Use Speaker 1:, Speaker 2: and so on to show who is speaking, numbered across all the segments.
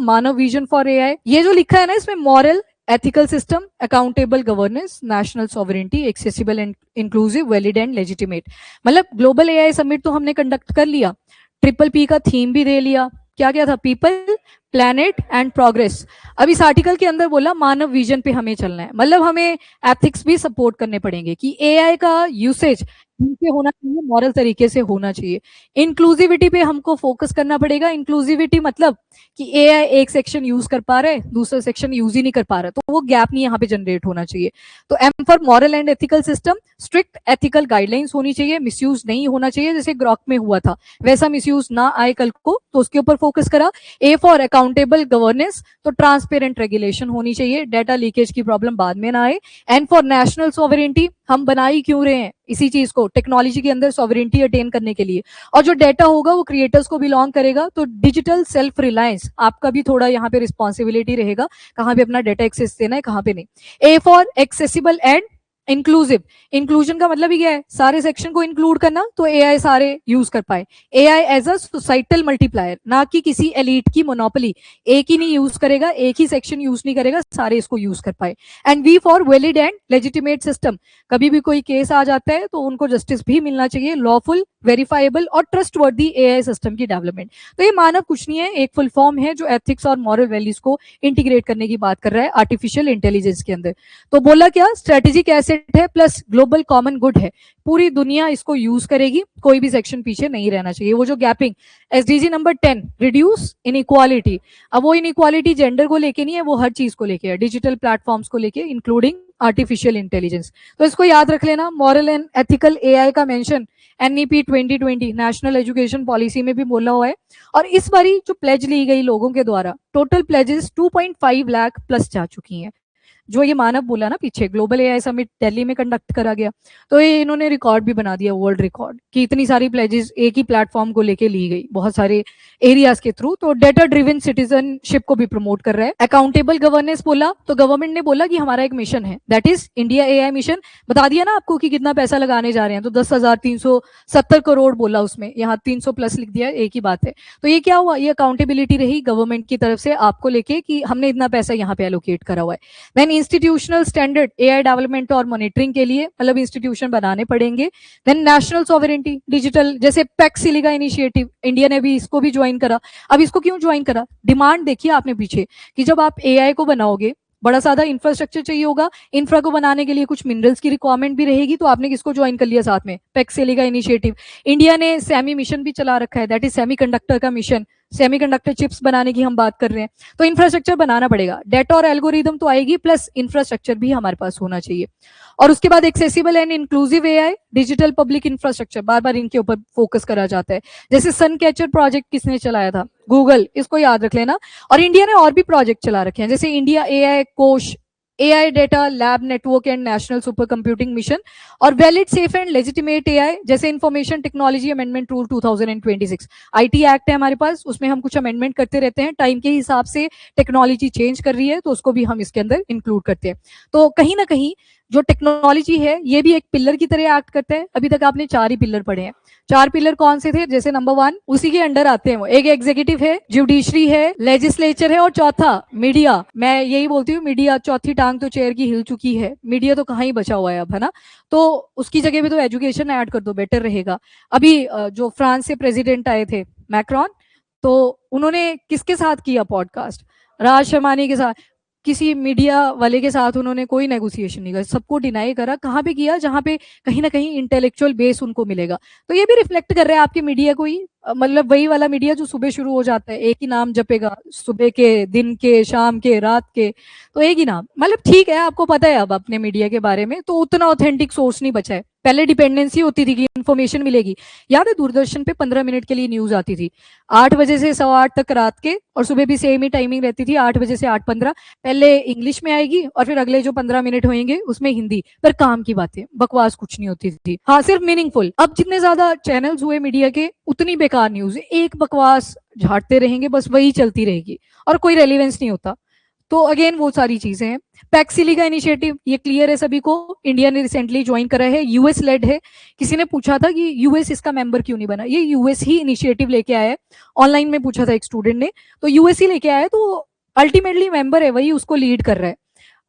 Speaker 1: Manav vision for AI. ये जो लिखा है ना इसमें, moral, ethical system, accountable governance, national sovereignty, accessible and inclusive, valid and legitimate. मतलब ग्लोबल एआई समिट तो हमने कंडक्ट कर लिया, ट्रिपल पी का थीम भी दे लिया, क्या क्या था, पीपल, प्लैनेट एंड प्रोग्रेस। अब इस आर्टिकल के अंदर बोला मानव विजन पे हमें चलना है, मतलब हमें एथिक्स भी सपोर्ट करने पड़ेंगे कि एआई का यूसेज से होना चाहिए, मॉरल तरीके से होना चाहिए। इंक्लूसिविटी पे हमको फोकस करना पड़ेगा। इंक्लूसिविटी मतलब कि एआई एक सेक्शन यूज कर पा रहा है, दूसरा सेक्शन यूज ही नहीं कर पा रहा, तो वो गैप नहीं यहाँ पे जनरेट होना चाहिए। तो M for moral and ethical system, strict ethical guidelines होनी चाहिए, मिसयूज नहीं होना चाहिए, जैसे ग्रॉक में हुआ था वैसा मिसयूज ना आए कल को, तो उसके ऊपर फोकस करा। ए फॉर अकाउंटेबल गवर्नेंस, तो ट्रांसपेरेंट रेगुलेशन होनी चाहिए, डेटा लीकेज की प्रॉब्लम बाद में ना आए। एंड फॉर नेशनल सॉवरेंटी, हम बना ही क्यों रहे हैं इसी चीज को, टेक्नोलॉजी के अंदर सॉवरेंटी अटेन करने के लिए, और जो डेटा होगा वो क्रिएटर्स को बिलोंग करेगा। तो डिजिटल सेल्फ रिलायंस, आपका भी थोड़ा यहाँ पे रिस्पॉन्सिबिलिटी रहेगा, कहाँ पे अपना डेटा एक्सेस देना है, कहाँ पे नहीं। A for accessible and inclusive, inclusion का मतलब ही क्या है, सारे सेक्शन को इंक्लूड करना, तो एआई सारे यूज कर पाए। AI as a societal multiplier, ना कि किसी एलीट की मोनोपोली, एक ही नहीं यूज करेगा, एक ही सेक्शन यूज नहीं करेगा, सारे इसको यूज कर पाए। And V for valid and legitimate system, कभी भी कोई केस आ जाता है तो उनको जस्टिस भी मिलना चाहिए, लॉफुल, वेरीफाइबल और ट्रस्टवर्दी एआई सिस्टम की डेवलपमेंट। तो ये मानव कुछ नहीं है, एक फुल फॉर्म है जो एथिक्स और मॉरल वैल्यूज को इंटीग्रेट करने की बात कर रहा है आर्टिफिशियल इंटेलिजेंस के अंदर। तो बोला क्या, स्ट्रेटेजिक एसेट है प्लस ग्लोबल कॉमन गुड है, पूरी दुनिया इसको यूज करेगी, कोई भी सेक्शन पीछे नहीं रहना चाहिए। वो जो gapping, SDG number 10, reduce inequality, अब वो इनइक्वालिटी जेंडर को लेके नहीं है, वो हर चीज को लेके है, डिजिटल प्लेटफॉर्म्स को लेके, इंक्लूडिंग आर्टिफिशियल इंटेलिजेंस। तो इसको याद रख लेना, मॉरल एंड एथिकल एआई का mention NEP 2020 national education policy में भी बोला हुआ है। और इस बारी जो प्लेज ली गई लोगों के द्वारा, टोटल प्लेजेस 2.5 लाख प्लस जा चुकी हैं। जो ये मानव बोला ना पीछे, ग्लोबल एआई समिट दिल्ली में कंडक्ट करा गया, तो ये इन्होंने रिकॉर्ड भी बना दिया, वर्ल्ड रिकॉर्ड, कि इतनी सारी प्लेजेस एक ही प्लेटफॉर्म को लेके ली गई बहुत सारे एरियाज के थ्रू। तो डेटा ड्रिवन सिटीजनशिप को भी प्रमोट कर रहा है। अकाउंटेबल गवर्नेंस बोला, तो गवर्नमेंट ने बोला कि हमारा एक मिशन है, that is India AI mission. बता दिया ना आपको कि कितना पैसा लगाने जा रहे हैं, तो 10,370 करोड़ बोला उसमें, यहाँ 300 प्लस लिख दिया, एक ही बात है। तो ये क्या हुआ, ये अकाउंटेबिलिटी रही गवर्नमेंट की तरफ से आपको लेके कि हमने इतना पैसा यहाँ पे एलोकेट करा हुआ है। Then institutional standard AI development और मॉनिटरिंग के लिए, मतलब इंस्टीट्यूशन बनाने पड़ेंगे। देन नेशनल सॉवरेंटी, डिजिटल, जैसे पैक्सिलिका इनिशिएटिव, इंडिया ने भी इसको भी ज्वाइन करा। अब इसको क्यों ज्वाइन करा, डिमांड देखिए आपने पीछे, कि जब आप एआई को बनाओगे, बड़ा सारा इंफ्रास्ट्रक्चर चाहिए होगा, इंफ्रा को बनाने के लिए कुछ मिनरल्स की रिक्वायरमेंट भी रहेगी, तो आपने किसको ज्वाइन कर लिया साथ में, पैक्सिलिका इनिशिएटिव। इंडिया ने सेमी मिशन भी चला रखा है, दैट इज सेमीकंडक्टर का मिशन, सेमीकंडक्टर चिप्स बनाने की हम बात कर रहे हैं। तो इंफ्रास्ट्रक्चर बनाना पड़ेगा, डेटा और एल्गोरिदम तो आएगी, प्लस इंफ्रास्ट्रक्चर भी हमारे पास होना चाहिए। और उसके बाद accessible and inclusive AI, digital public infrastructure, बार बार इनके ऊपर फोकस करा जाता है। जैसे सन कैचर प्रोजेक्ट किसने चलाया था, गूगल, इसको याद रख लेना। और इंडिया ने और भी प्रोजेक्ट चला रखे हैं, जैसे India AI Kosh, AI data lab network and national super computing mission, और valid, safe and legitimate AI, जैसे information technology amendment rule 2026, IT act है हमारे पास, उसमें हम कुछ अमेंडमेंट करते रहते हैं, टाइम के हिसाब से टेक्नोलॉजी चेंज कर रही है, तो उसको भी हम इसके अंदर इंक्लूड करते हैं। तो कहीं ना कहीं जो टेक्नोलॉजी है ये भी एक पिलर की तरह एक्ट करता है। अभी तक आपने 4 ही पिलर पढ़े हैं। 4 पिलर कौन से थे, जैसे नंबर 1 उसी के अंडर आते हैं, वो एक एग्जीक्यूटिव है, जुडिशरी है, लेजिस्लेचर है, और चौथा मीडिया। मैं यही बोलती हूँ, मीडिया चौथी टांग तो चेयर की हिल चुकी है, मीडिया तो कहाँ ही बचा हुआ है अब, है ना। तो उसकी जगह भी तो एजुकेशन ऐड कर दो, बेटर रहेगा। अभी जो फ्रांस से प्रेसिडेंट आए थे मैक्रोन, तो उन्होंने किसके साथ किया पॉडकास्ट, राज शर्मानी के साथ, किसी मीडिया वाले के साथ उन्होंने कोई नेगोशिएशन नहीं करा, सबको डिनाई करा। कहाँ पे किया, जहाँ पे कहीं ना कहीं इंटेलेक्चुअल बेस उनको मिलेगा। तो ये भी रिफ्लेक्ट कर रहा है आपके मीडिया को ही, मतलब वही वाला मीडिया जो सुबह शुरू हो जाता है, एक ही नाम जपेगा, सुबह के, दिन के, शाम के, रात के, तो एक ही नाम। मतलब ठीक है, आपको पता है अब अपने मीडिया के बारे में, तो उतना ऑथेंटिक सोर्स नहीं बचा है। पहले डिपेंडेंसी होती थी कि इन्फॉर्मेशन मिलेगी, याद है दूरदर्शन पे 15 मिनट के लिए न्यूज आती थी, 8 बजे से 8:15 तक रात के, और सुबह भी सेम ही टाइमिंग रहती थी, 8 बजे से 8:15। पहले इंग्लिश में आएगी और फिर अगले जो 15 मिनट होंगे उसमें हिंदी, पर काम की बातें, बकवास कुछ नहीं होती थी, हाँ सिर्फ मीनिंगफुल। अब जितने ज्यादा चैनल्स हुए मीडिया के, उतनी बेकार न्यूज, एक बकवास झाड़ते रहेंगे, बस वही चलती रहेगी और कोई रेलिवेंस नहीं होता। तो अगेन वो सारी चीजें हैं। पैक्सिली का इनिशिएटिव ये क्लियर है सभी को, इंडिया ने रिसेंटली ज्वाइन करा है, यूएस लेड है। किसी ने पूछा था कि यूएस इसका मेंबर क्यों नहीं बना, ये यूएस ही इनिशिएटिव लेके आया है। ऑनलाइन में पूछा था एक स्टूडेंट ने, तो यूएस ही लेके आया है, तो अल्टीमेटली मेंबर है वही, उसको लीड कर रहा है।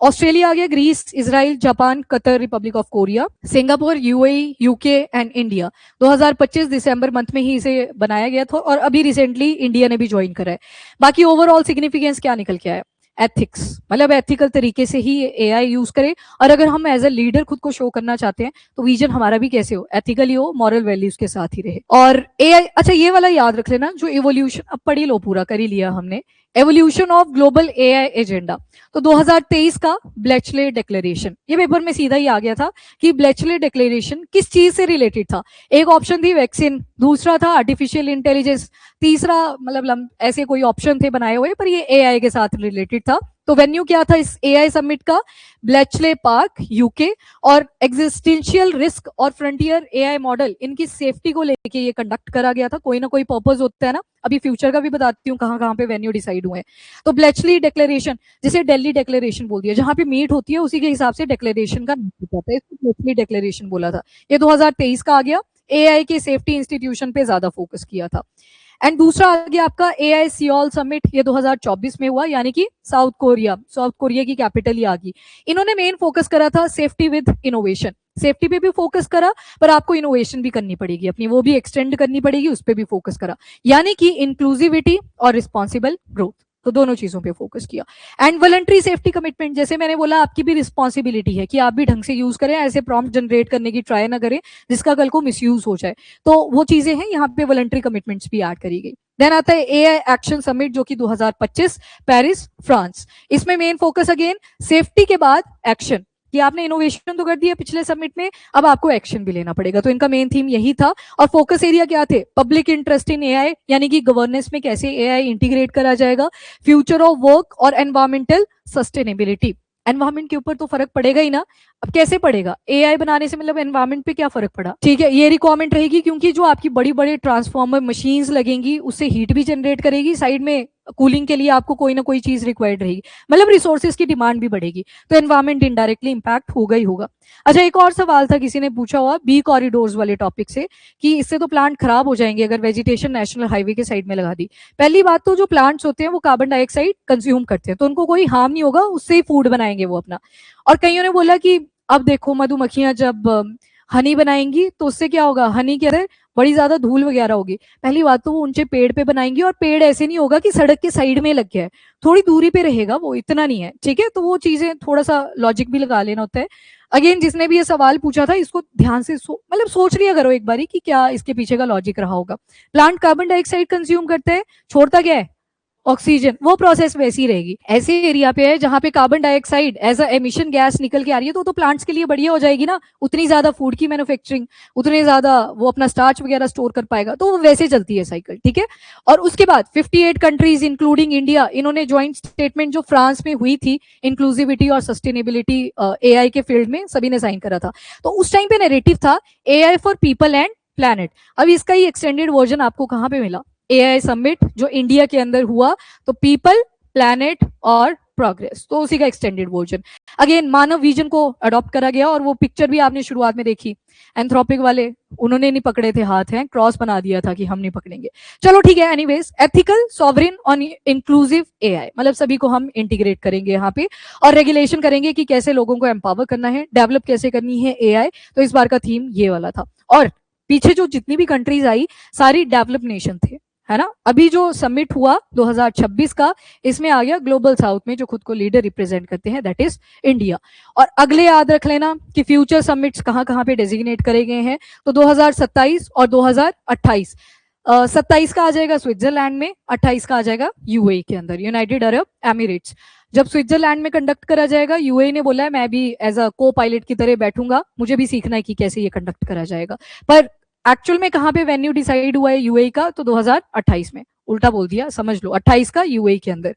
Speaker 1: ऑस्ट्रेलिया आ गया, Greece, Israel, Japan, Qatar, republic of Korea, Singapore, UAE, UK and India. 2025 दिसंबर मंथ में ही इसे बनाया गया था और अभी रिसेंटली इंडिया ने भी ज्वाइन करा है। बाकी ओवरऑल सिग्निफिकेंस क्या निकल के आया, एथिक्स, मतलब एथिकल तरीके से ही एआई यूज करे। और अगर हम एज अ लीडर खुद को शो करना चाहते हैं तो विजन हमारा भी कैसे हो, एथिकली हो, मॉरल वैल्यूज के साथ ही रहे। और एआई, अच्छा ये वाला याद रख लेना, जो इवोल्यूशन, अब पढ़ ही लो, पूरा कर ही लिया हमने, evolution of global AI agenda. तो 2023 का ब्लेचले डिक्लेरेशन, ये पेपर में सीधा ही आ गया था कि ब्लेचले डिक्लेरेशन किस चीज से रिलेटेड था। एक ऑप्शन थी वैक्सीन, दूसरा था आर्टिफिशियल इंटेलिजेंस, तीसरा मतलब ऐसे कोई ऑप्शन थे बनाए हुए, पर ये एआई के साथ रिलेटेड था। तो वेन्यू क्या था इस एआई समिट का, ब्लेचले पार्क, यूके। और एग्जिस्टेंशियल रिस्क और फ्रंटियर एआई मॉडल, इनकी सेफ्टी को लेके ये कंडक्ट करा गया था। कोई ना कोई पर्पस होता है ना, अभी फ्यूचर का भी बताती हूँ कहाँ कहाँ पे वेन्यू डिसाइड हुए हैं। तो ब्लेचली डिक्लेरेशन, जिसे दिल्ली डिक्लेरेशन बोल दिया, जहां पे मीट होती है उसी के हिसाब से डिक्लेरेशन का नाम होता है, इसको ब्लेचली डिक्लेरेशन बोला था। ये 2023 का आ गया, एआई के सेफ्टी इंस्टीट्यूशन पे ज्यादा फोकस किया था। एंड दूसरा आ गया आपका एआई सियोल समिट, ये 2024 में हुआ, यानी कि साउथ कोरिया की कैपिटल ही आ गई। इन्होंने मेन फोकस करा था सेफ्टी विद इनोवेशन, सेफ्टी पे भी फोकस करा, पर आपको इनोवेशन भी करनी पड़ेगी अपनी, वो भी एक्सटेंड करनी पड़ेगी, उस पर भी फोकस करा, यानी कि इंक्लूसिविटी और रिस्पॉन्सिबल ग्रोथ, तो दोनों चीजों पे फोकस किया। एंड वॉलंटरी सेफ्टी कमिटमेंट, जैसे मैंने बोला आपकी भी रिस्पॉन्सिबिलिटी है कि आप भी ढंग से यूज करें, ऐसे प्रॉम्प्ट जनरेट करने की ट्राई ना करें जिसका कल को मिसयूज हो जाए। तो वो चीजें हैं, यहाँ पे वॉलंटरी कमिटमेंट्स भी ऐड करी गई। देन आता है एआई एक्शन समिट, जो कि 2025 पेरिस, फ्रांस। इसमें मेन फोकस अगेन सेफ्टी के बाद एक्शन, कि आपने इनोवेशन तो कर दिया पिछले समिट में, अब आपको एक्शन भी लेना पड़ेगा। तो इनका मेन थीम यही था। और फोकस एरिया क्या थे, पब्लिक इंटरेस्ट इन एआई, यानी कि गवर्नेंस में कैसे एआई इंटीग्रेट करा जाएगा, फ्यूचर ऑफ वर्क और एनवायरमेंटल सस्टेनेबिलिटी। एनवायरमेंट के ऊपर तो फर्क पड़ेगा ही ना, अब कैसे पड़ेगा, एआई बनाने से मतलब एनवायरमेंट पे क्या फर्क पड़ा, ठीक है, ये रिक्वायरमेंट रहेगी, क्योंकि जो आपकी बड़ी बड़ी ट्रांसफॉर्मर मशीन्स लगेंगी, उससे हीट भी जनरेट करेगी, साइड में कूलिंग के लिए आपको कोई ना कोई चीज रिक्वायर्ड रहेगी, मतलब रिसोर्सेज की डिमांड भी बढ़ेगी, तो एनवायरमेंट इनडायरेक्टली इंपैक्ट होगा ही होगा। अच्छा, एक और सवाल था, किसी ने पूछा हुआ बी कॉरिडोर्स वाले टॉपिक से, कि इससे तो प्लांट खराब हो जाएंगे अगर वेजिटेशन नेशनल हाईवे के साइड में लगा दी। पहली बात तो जो प्लांट्स होते हैं वो कार्बन डाइऑक्साइड कंज्यूम करते हैं, तो उनको कोई हार्म नहीं होगा, उससे ही फूड बनाएंगे वो अपना। और कईयों ने बोला कि अब देखो मधुमक्खियां जब हनी बनाएंगी तो उससे क्या होगा, हनी क्या है, बड़ी ज्यादा धूल वगैरह होगी। पहली बात तो वो ऊंचे पेड़ पे बनाएंगी, और पेड़ ऐसे नहीं होगा कि सड़क के साइड में लग गया है, थोड़ी दूरी पे रहेगा वो, इतना नहीं है, ठीक है। तो वो चीजें थोड़ा सा लॉजिक भी लगा लेना होता है। अगेन जिसने भी ये सवाल पूछा था, इसको ध्यान से मतलब सोच लिया करो एक बारी कि क्या इसके पीछे का लॉजिक रहा होगा। प्लांट कार्बन डाइऑक्साइड कंज्यूम करते हैं, छोड़ता क्या है, ऑक्सीजन, वो प्रोसेस वैसी रहेगी। ऐसे एरिया पे है जहां पे carbon dioxide as a emission gas निकल के आ रही है, तो प्लांट्स के लिए बढ़िया हो जाएगी ना, उतनी ज्यादा फूड की मैन्युफैक्चरिंग, उतने ज्यादा वो अपना स्टार्च वगैरह स्टोर कर पाएगा, तो वो वैसे चलती है साइकिल, ठीक है। और उसके बाद 58 कंट्रीज इंक्लूडिंग इंडिया, इन्होंने ज्वाइंट स्टेटमेंट जो फ्रांस में हुई थी इंक्लूसिविटी और सस्टेनेबिलिटी एआई के फील्ड में, सभी ने साइन करा था। तो उस टाइम पे नैरेटिव था AI for people and planet. अब इसका ही एक्सटेंडेड वर्जन आपको कहां पे मिला, एआई समिट जो इंडिया के अंदर हुआ, तो पीपल, प्लैनेट और प्रोग्रेस, तो उसी का एक्सटेंडेड वर्जन। अगेन मानव विजन को अडॉप्ट करा गया, और वो पिक्चर भी आपने शुरुआत में देखी, एंथ्रोपिक वाले, उन्होंने नहीं पकड़े थे हाथ, हैं क्रॉस बना दिया था कि हम नहीं पकड़ेंगे। चलो ठीक है, एनीवेज एथिकल, सॉवरिन और इंक्लूसिव एआई, मतलब सभी को हम इंटीग्रेट करेंगे यहाँ पे, और रेगुलेशन करेंगे कि कैसे लोगों को एम्पावर करना है, डेवलप कैसे करनी है एआई। तो इस बार का थीम ये वाला था। और पीछे जो जितनी भी कंट्रीज आई सारी डेवलप नेशन थे, है ना। अभी जो समिट हुआ 2026 का, इसमें आ गया ग्लोबल साउथ में जो खुद को लीडर रिप्रेजेंट करते हैं, दैट इज इंडिया। और अगले याद रख लेना कि फ्यूचर समिट्स कहां कहां पे डेजिग्नेट करे गए हैं, तो 2027 और 2028। 27 का आ जाएगा स्विट्जरलैंड में, 28 का आ जाएगा यूएई के अंदर, यूनाइटेड अरब एमिरेट्स। जब स्विट्जरलैंड में कंडक्ट करा जाएगा, यूएई ने बोला है मैं भी एज अ को पायलट की तरह बैठूंगा, मुझे भी सीखना है कि कैसे ये कंडक्ट करा जाएगा। पर एक्चुअल में कहां पे वेन्यू डिसाइड हुआ है यूएई का, तो 2028 में, उल्टा बोल दिया समझ लो, 28 का यूएई के अंदर।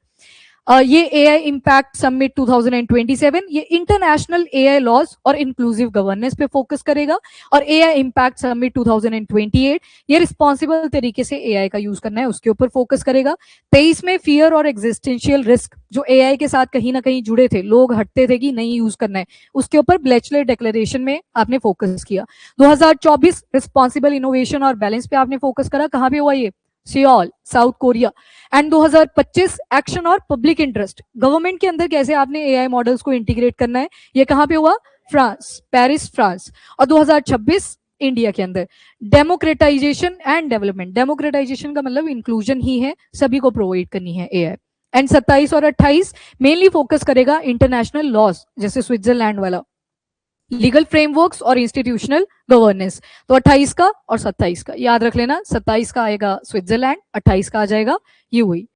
Speaker 1: ये एआई इम्पैक्ट समिट 2027 ये इंटरनेशनल एआई लॉज और इंक्लूसिव गवर्नेंस पे फोकस करेगा, और एआई इम्पैक्ट समिट 2028 ये रिस्पॉन्सिबल तरीके से एआई का यूज करना है उसके ऊपर फोकस करेगा। 23 में फियर और एग्जिस्टेंशियल रिस्क जो एआई के साथ कहीं ना कहीं जुड़े थे, लोग हटते थे कि नहीं यूज करना है, उसके ऊपर ब्लेचलर डिक्लेरेशन में आपने फोकस किया। 2024 रिस्पॉन्सिबल इनोवेशन और बैलेंस पे आपने फोकस करा, कहाँ पे हुआ ये, Seoul south Korea. And 2025 action और पब्लिक इंटरेस्ट, गवर्नमेंट के अंदर कैसे आपने एआई मॉडल्स को इंटीग्रेट करना है, ये कहां पे हुआ, फ्रांस, पेरिस फ्रांस। और 2026 इंडिया के अंदर डेमोक्रेटाइजेशन एंड डेवलपमेंट, डेमोक्रेटाइजेशन का मतलब इंक्लूजन ही है, सभी को प्रोवाइड करनी है एआई। एंड 27 और 28 मेनली फोकस करेगा इंटरनेशनल लॉज, जैसे स्विट्जरलैंड वाला, लीगल फ्रेमवर्क्स और इंस्टीट्यूशनल गवर्नेंस। तो 28 का और 27 का याद रख लेना, 27 का आएगा स्विट्जरलैंड, 28 का आ जाएगा यूएई।